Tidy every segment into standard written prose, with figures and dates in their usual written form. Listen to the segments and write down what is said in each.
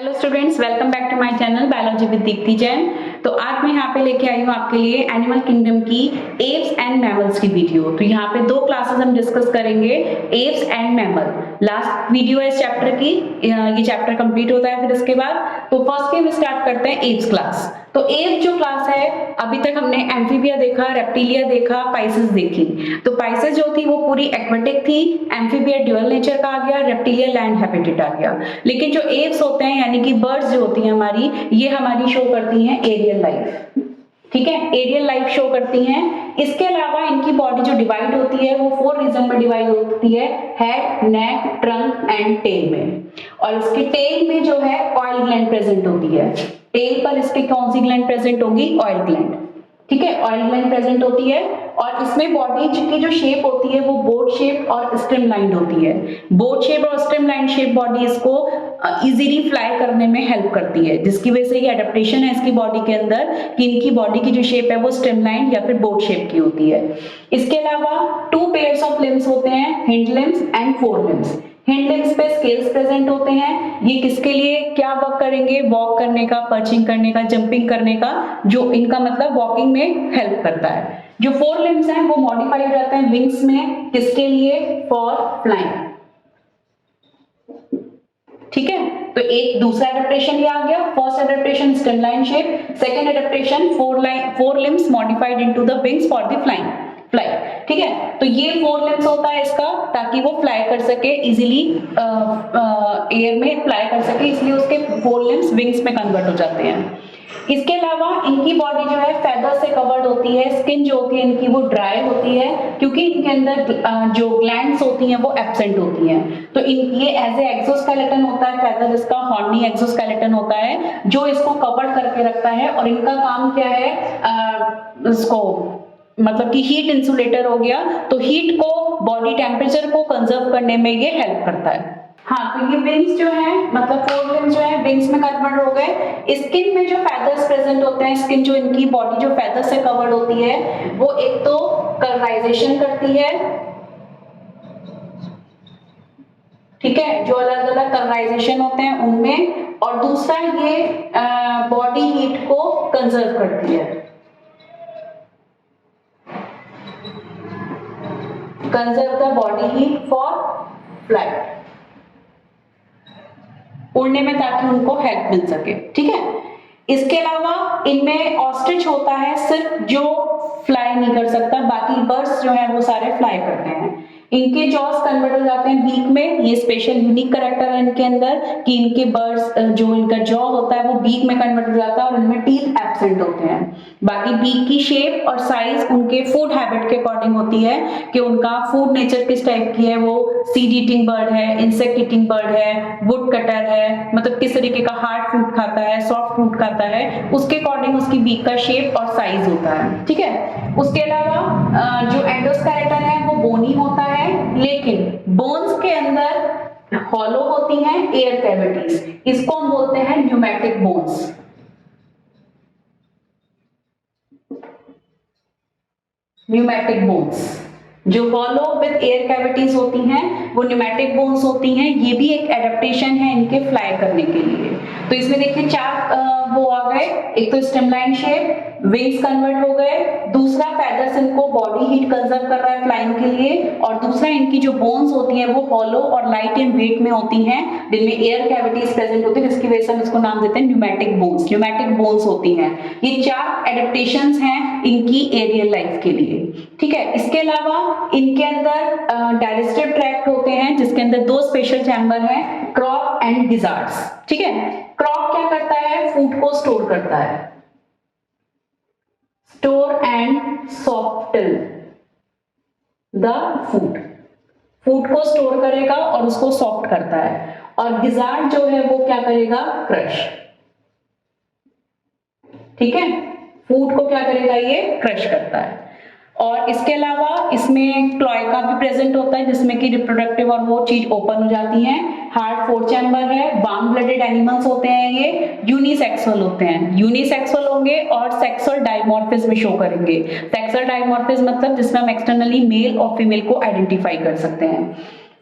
Hello students, welcome back to my channel biology with Deepti Jain. तो आज मैं यहाँ पे लेके आई हूँ आपके लिए एनिमल किंगडम की एप्स एंड मैमल्स की वीडियो। तो यहाँ पे दो क्लासेस हम डिस्कस करेंगे, apps and mammal. Last video है इस चैप्टर की, ये चैप्टर कंप्लीट होता है फिर इसके बाद। तो फर्स्ट हम स्टार्ट करते हैं एप्स क्लास। तो एप्स जो क्लास है, अभी तक हमने एम्फीबिया देखा, रेप्टिलिया देखा, पाइसेस देखी। तो पाइसेस जो थी वो पूरी एक्वेटिक थी, एम्फीबिया ड्यूअल नेचर का आ गया, रेप्टिलिया लैंड हैबिटेट आ गया। लेकिन जो एप्स होते हैं यानी कि बर्ड्स जो होती हैं हमारी, ये हमारी शो करती हैं एरियल लाइफ। ठीक है, एरियल लाइफ शो करती हैं। इसके अलावा इनकी बॉडी जो डिवाइड होती है वो 4 रीजन में डिवाइड होती है, head, neck, trunk and tail में। और इसके टेल में जो है ऑयल ग्लैंड प्रेजेंट होती है। टेल पर इसके कौन सी ग्लैंड प्रेजेंट होगी? Oil gland. ठीक है, ऑयल ग्लैंड प्रेजेंट होती है। और इसमें बॉडी की जो शेप होती है वो बोट शेप और स्ट्रीमलाइन होती है। बोट शेप और स्ट्रीमलाइन शेप बॉडी इसको इजीली फ्लाई करने में हेल्प करती है, जिसकी वजह से ये एडेप्टेशन है इसकी बॉडी के अंदर कि इनकी बॉडी की जो शेप है वो स्ट्रीमलाइन या फिर बोट शेप की होती है। इसके अलावा 2 पेयर्स ऑफ लिम्स होते हैं, hind limbs and four limbs. Hind limbs पे स्केल्स प्रेजेंट होते हैं। ये किसके लिए क्या वर्क करेंगे? वॉक करने का, पर्चिंग करने का, जंपिंग करने का, जो इनका मतलब वॉकिंग में हेल्प करता है। जो फोर लिम्स हैं वो मॉडिफाई हो जाते हैं विंग्स में, किसके लिए? For flying. ठीक है, तो एक दूसरा एडेप्टेशन ये आ गया। First adaptation streamline shape, second adaptation four limbs modified into the wings for the fly. ठीक है, तो ये 4 लिम्स होता है इसका, ताकि वो फ्लाई कर सके इजीली, एयर में फ्लाई कर सके, इसलिए उसके 4 लिम्स विंग्स में कन्वर्ट हो जाते हैं। इसके अलावा इनकी बॉडी जो है फेदर से कवर्ड होती है। स्किन जो होती है इनकी वो ड्राई होती है, क्योंकि इनके अंदर जो ग्लैंड्स होती हैं वो एब्सेंट होती हैं। तो ये एज ए एक्सोस्केलेटन होता है फेदर, इसका हॉर्नी एक्सोस्केलेटन होता है जो इसको कवर करके रखता है। और इनका काम क्या है? इसको मतलब कि हीट इंसुलेटर हो गया, तो हीट को, बॉडी टेम्परेचर को कंजर्व करने में ये हेल्प करता है। हाँ, तो ये विंग्स जो है, मतलब 4 लिम्स जो है विंग्स में कन्वर्ट हो गए। स्किन में जो फेदर्स प्रेजेंट होते हैं, स्किन जो इनकी बॉडी जो फेदर से कवर्ड होती है वो एक तो कलराइजेशन करती है। ठीक है, जो अलग अलग कलराइजेशन होते हैं उनमें, और दूसरा ये बॉडी हीट को कंजर्व करती है, conserve the body heat for flight, उड़ने में, ताकि उनको हेल्प मिल सके। ठीक है, इसके अलावा इनमें ऑस्ट्रिच होता है सिर्फ, जो फ्लाई नहीं कर सकता, बाकी बर्ड्स जो है वो सारे फ्लाई करते हैं। इनके जॉस कन्वर्ट हो जाते हैं बीक में। ये स्पेशल यूनिक कैरेक्टर है इनके अंदर कि इनके बर्ड्स जो इनका जॉ होता है वो बीक में कन्वर्ट हो जाता है और इनमें टीथ एब्सेंट होते हैं। बाकी बीक की शेप और साइज उनके फूड हैबिट के अकॉर्डिंग होती है कि उनका फूड नेचर किस टाइप की है, वो सीड ईटिंग बर्ड है, इंसेक्ट ईटिंग बर्ड है, वुड कटर है, मतलब किस तरीके का हार्ड फ्रूट खाता है, सॉफ्ट फ्रूट खाता है, उसके अकॉर्डिंग उसकी बीक का शेप और साइज होता है। ठीक है, उसके अलावा जो एंडोस्केलेटन है वो बोनी होता है, लेकिन बोन्स के अंदर हॉलो होती हैं एयर कैविटीज, इसको हम बोलते हैं न्यूमेटिक बोन्स। न्यूमेटिक बोन्स जो हॉलो विद एयर कैविटीज होती हैं वो न्यूमेटिक बोन्स होती हैं। ये भी एक एडेप्टेशन है इनके फ्लाई करने के लिए। तो इसमें देखिए 4 वो आ गए, एक तो स्ट्रीमलाइन शेप, विंग्स कन्वर्ट हो गए, दूसरा फेदर्स इनको बॉडी हीट कंजर्व कर रहा है फ्लाइंग के लिए, और दूसरा इनकी जो बोन्स होती हैं वो हॉलो और लाइट इन वेट में होती हैं, जिनमें एयर कैविटीज प्रेजेंट होती है, जिसकी वजह से हम इसको नाम देते हैं न्यूमेटिक बोन्स। न्यूमेटिक बोन्स होती हैं। ये 4 एडेप्टेशंस हैं इनकी एरियल लाइफ के लिए। ठीक है, इसके अलावा इनके अंदर डाइजेस्टिव ट्रैक्ट होते हैं, जिसके अंदर 2 स्पेशल चैम्बर हैं, क्रॉप एंड गिजार्ड्स। ठीक है, क्रॉप क्या करता है? फूड को स्टोर करता है, store and soften the food, food को स्टोर करेगा और उसको सॉफ्ट करता है। और गिजार्ड जो है वो क्या करेगा? क्रश। ठीक है, फूड को क्या करेगा? ये क्रश करता है। और इसके अलावा इसमें क्लोएका भी प्रेजेंट होता है, जिसमें कि रिप्रोडक्टिव और वो चीज ओपन हो जाती है। हार्ट 4 चैम्बर है, वार्म ब्लडेड एनिमल्स होते हैं, ये यूनिसेक्सुअल होते हैं। यूनिसेक्सुअल होंगे और सेक्सुअल डायमॉर्फिज्म शो करेंगे। सेक्सुअल डायमॉर्फिज्म मतलब जिसमें हम एक्सटर्नली मेल और फीमेल को आइडेंटिफाई कर सकते हैं।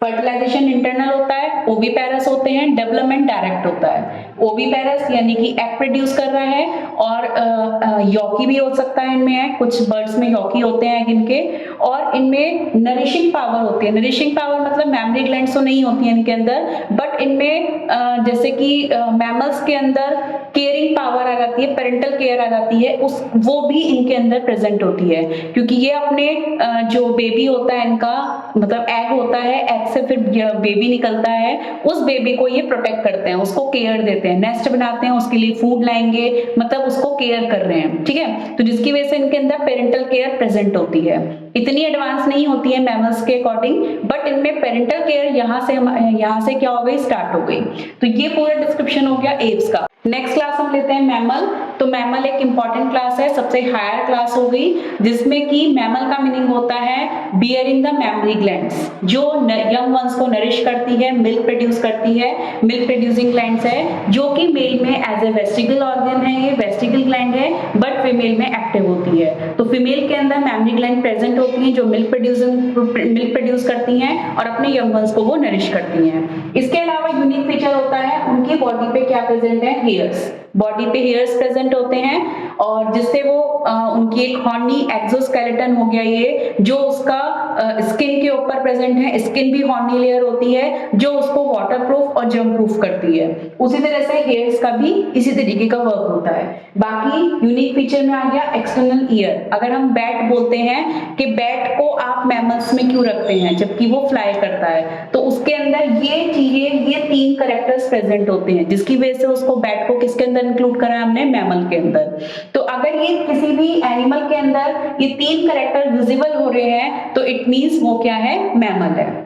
फर्टिलाइजेशन इंटरनल होता है, ओविपेरस होते हैं, डेवलपमेंट डायरेक्ट होता है। ओविपेरस यानी कि एग प्रोड्यूस कर रहा है, और यॉकी भी हो सकता है इनमें, है कुछ बर्ड्स में यॉकी होते हैं इनके, और इनमें नरिशिंग पावर होती है। नरिशिंग पावर मतलब मैमरी ग्लैंड्स तो नहीं होती है इनके अंदर, बट इनमें जैसे कि मैमल्स के अंदर केयरिंग पावर आ जाती है, पेरेंटल केयर आ जाती है, उस वो भी इनके अंदर प्रेजेंट होती है, क्योंकि ये अपने जो बेबी होता है इनका, मतलब एग होता है, एग से फिर बेबी निकलता है, उस बेबी को ये प्रोटेक्ट करते हैं, उसको केयर देते हैं, नेस्ट बनाते हैं, उसके लिए फूड लाएंगे, मतलब उसको केयर कर रहे हैं, ठीक है। तो जिसकी वजह से इनके अंदर पेरेंटल केयर प्रेजेंट होती है। इतनी एडवांस नहीं होती है मैमल्स के अकॉर्डिंग, बट इनमें पेरेंटल केयर यहाँ से क्या हो गई, स्टार्ट हो गई। तो ये पूरा डिस्क्रिप्शन हो गया एप्स का। नेक्स्ट क्लास हम लेते हैं मैमल। तो मैमल एक इंपॉर्टेंट क्लास है, सबसे हायर क्लास हो गई, जिसमें कि मैमल का मीनिंग होता है बियरिंग द मैमरी ग्लैंड्स, जो यंग वंस को नरिश करती है, मिल्क प्रोड्यूस करती है, मिल्क प्रोड्यूसिंग ग्लैंड्स है, जो कि मेल में एज ए वेस्टिगल ऑर्गन है, ये वेस्टिगल ग्लैंड है, बट फीमेल में एक्टिव होती है। तो फीमेल के अंदर मैमरी ग्लैंड प्रेजेंट होती है, जो मिल्क प्रोड्यूस करती हैं और अपने यंग वंस को वो नरिश करती हैं। इसके अलावा यूनिक फीचर होता है उनकी बॉडी पे क्या प्रेजेंट है, हेयर्स, बॉडी पे हेयर्स प्रेजेंट होते हैं, और जिससे वो उनकी एक हॉर्नी एक्सोस्केलेटन हो गया ये, जो उसका स्किन के ऊपर प्रेजेंट है, स्किन भी हॉर्नी लेयर होती है, जो उसको वाटरप्रूफ और जर्म प्रूफ करती है। उसी तरह से हेयर्स का भी इसी तरीके का वर्क होता है। बाकी यूनिक फीचर में आ गया एक्सटर्नल ईयर। अगर हम बैट बोलते हैं कि बैट को आप मैमल्स में क्यों रखते हैं जबकि वो फ्लाई करता है, तो उसके अंदर ये चीजें, ये 3 कैरेक्टर्स प्रेजेंट होते हैं, जिसकी वजह से उसको बैट को किसके अंदर इंक्लूड करा है हमने, मैमल के अंदर। तो अगर ये किसी भी एनिमल के अंदर ये 3 कैरेक्टर विजिबल हो रहे हैं, तो इट मींस वो क्या है, मैमल है।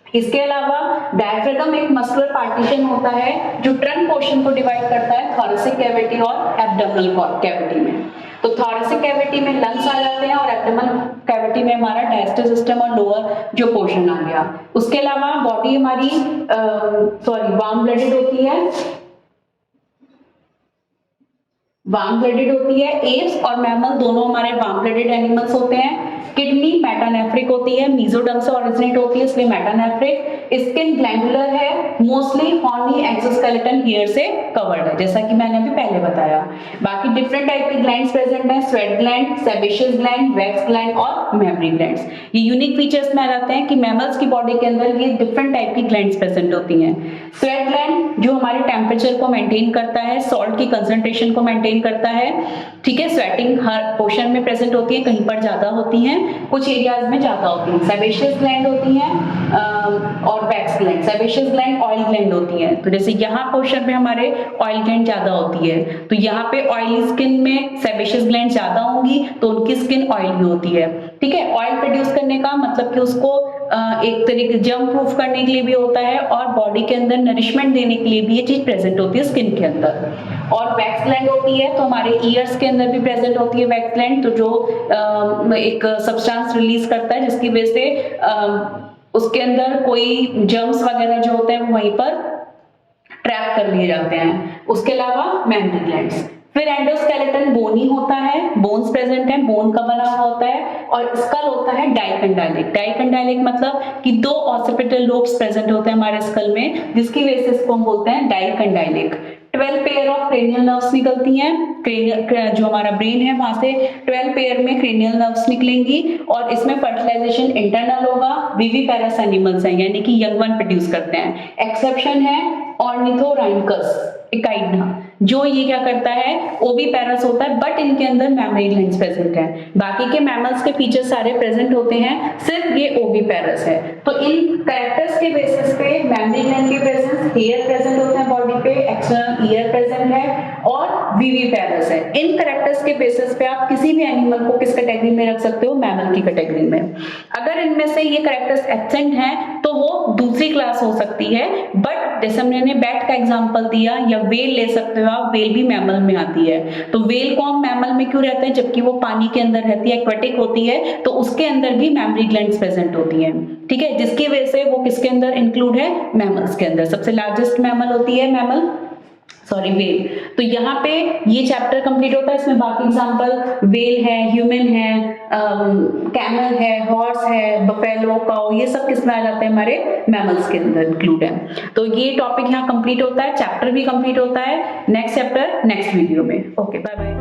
इसके अलावा डायफ्रागम एक मस्कुलर पार्टीशन होता है, जो ट्रंक पोर्शन को डिवाइड करता है थोरेसिक कैविटी और एब्डोमिनल कैविटी में। तो थोरेसिक कैविटी में लंग्स आ जाते हैं, और एब्डोमिनल कैविटी में हमारा डाइजेस्टिव सिस्टम और लोअर जो पोर्शन आ गया। उसके अलावा बॉडी हमारी वार्म ब्लडेड होती है, वार्म ब्लडेड होती है। एप्स और मैमल दोनों हमारे वार्म ब्लडेड एनिमल्स होते हैं। किडनी मेटानेफ्रिक होती है, मीजोडर्म से ओरिजिनेट होती है, इसलिए मेटानेफ्रिक। स्किन ग्लैंडुलर है, मोस्टली हॉर्नी एक्सोस्केलेटन हेयर से कवर्ड है, जैसा कि मैंने अभी पहले बताया। बाकी डिफरेंट टाइप के ग्लैंड्स प्रेजेंट हैं, sweat gland, sebaceous gland, wax gland और मेमरी ग्लैंड्स। ये यूनिक फीचर्स में आ जाते हैं कि मैमल्स की बॉडी के अंदर ये डिफरेंट टाइप की ग्लैंड्स प्रेजेंट होती हैं। स्वेट ग्लैंड जो हमारे टेम्परेचर को मेंटेन करता है, सॉल्ट की कंसंट्रेशन को मेंटेन करता है, ठीक है। स्वेटिंग हर पोर्शन में प्रेजेंट होती है, कहीं पर ज्यादा होती हैं, कुछ एरियाज में ज्यादा होती हैं। सेबेशियस ग्लैंड होती हैं और wax gland. Sebaceous gland oil gland होती है, तो जैसे यहाँ पोर्शन पे हमारे ऑयल ग्लैंड ज्यादा होती है, तो यहाँ पे ऑयली स्किन में सेबेशियस ग्लैंड ज्यादा होंगी, तो उनकी स्किन ऑयली होती है, ठीक है। ऑयल प्रोड्यूस करने का मतलब कि उसको एक तरीके जर्म प्रूफ करने के लिए भी होता है, और बॉडी के अंदर नरिशमेंट देने के लिए भी ये चीज प्रेजेंट होती है स्किन के अंदर। और वैक्स ग्लैंड होती है, तो हमारे ईयर्स के अंदर भी प्रेजेंट होती है वैक्स ग्लैंड, तो जो एक सब्सटेंस रिलीज करता है, जिसकी वजह से उसके अंदर कोई जर्म्स वगैरह जो होते हैं वो वहीं पर ट्रैप कर लिए जाते हैं। उसके अलावा मेमरी ग्लैंड्स। फिर एंडोस्केलेटन बोनी होता है, बोन्स प्रेजेंट है, बोन का बना हुआ होता है, और स्कल होता है डाइकंडाइलिक। डाइकंडाइलिक मतलब कि 2 ऑसिपिटल लोब्स प्रेजेंट होते हैं हमारे स्कल में, जिसकी वजह से इसको हम बोलते हैं डाइकंडाइलिक। 12 पेयर ऑफ क्रेनियल नर्व्स निकलती हैं, जो हमारा ब्रेन है वहां से 12 पेयर में क्रेनियल नर्व्स निकलेंगी, और इसमें फर्टिलाइजेशन इंटरनल होगा। विविपेरस एनिमल्स हैं, यानी कि यंग वन प्रोड्यूस करते हैं। एक्सेप्शन है ऑर्निथोराइनकस इकाइडना, जो ये क्या करता है, ओविपेरस होता है, बट इनके अंदर मैमरी ग्लैंड्स प्रेजेंट है। बाकी के मैमल्स के फीचर्स सारे प्रेजेंट होते हैं, सिर्फ ये ओविपेरस है। तो इन कैरेक्टर्स के बेसिस पे मैमरी ग्लैंड के प्रेजेंस, हेयर प्रेजेंट होते हैं बॉडी पे, एक्सटर्नल ईयर प्रेजेंट है, और विविपेरस है। इन कैरेक्टर्स के बेसिस पे आप किसी भी एनिमल को किस कैटेगरी में रख सकते हो, मैमल की कैटेगरी में। अगर इनमें से ये कैरेक्टर्स एब्सेंट हैं तो वो दूसरी क्लास हो सकती है, बट जैसे हमने बैट का एग्जांपल दिया, या वेल ले सकते हो आप, वेल भी मैमल में आती है। तो वेल को हम मैमल में क्यों रहते हैं, जबकि वो पानी के अंदर रहती है, एक्वेटिक होती है, तो उसके अंदर भी मैमरी ग्लैंड्स प्रेजेंट होती हैं, ठीक है, जिसकी वजह से वो किसके अंदर इंक्लूड है, मैमल्स के अंदर। सबसे लार्जेस्ट मैमल होती है मैमल, सॉरी वेल। तो यहाँ पे ये चैप्टर कंप्लीट होता है। इसमें बाकी एग्जांपल वेल है, ह्यूमन है, कैमल है, हॉर्स है, बफेलो, काउ, ये सब किस में आ जाते हैं, हमारे मैमल्स के अंदर इंक्लूड है। तो ये टॉपिक यहाँ कंप्लीट होता है, चैप्टर भी कंप्लीट होता है। नेक्स्ट चैप्टर नेक्स्ट वीडियो में। Okay, bye bye.